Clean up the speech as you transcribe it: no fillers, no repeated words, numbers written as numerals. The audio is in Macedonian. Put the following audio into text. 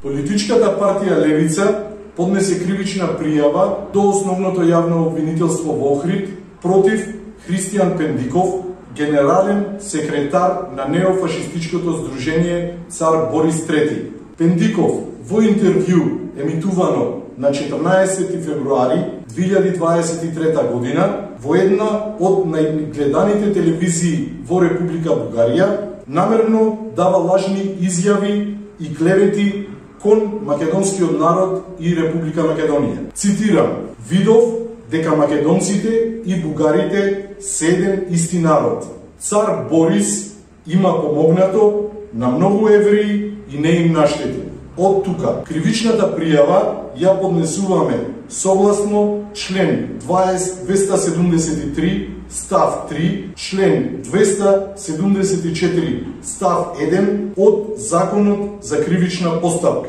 Политичката партија Левица поднесе кривична пријава до основното јавно обвинителство во Охрид против Христијан Пендиков, генерален секретар на неофашистичкото здружение Цар Борис III. Пендиков во интервју емитувано на 14 февруари 2023 година во една од најгледаните телевизии во Република Бугарија намерно дава лажни изјави и клевети кон македонскиот народ и Република Македонија. Цитирам: "Видов дека македонците и бугарите се еден исти народ. Цар Борис има помогнато на многу евреи и не им наштети." Од тука, кривичната пријава ја поднесуваме согласно член 273 став 3, член 274 став 1 од Законот за кривична постапка.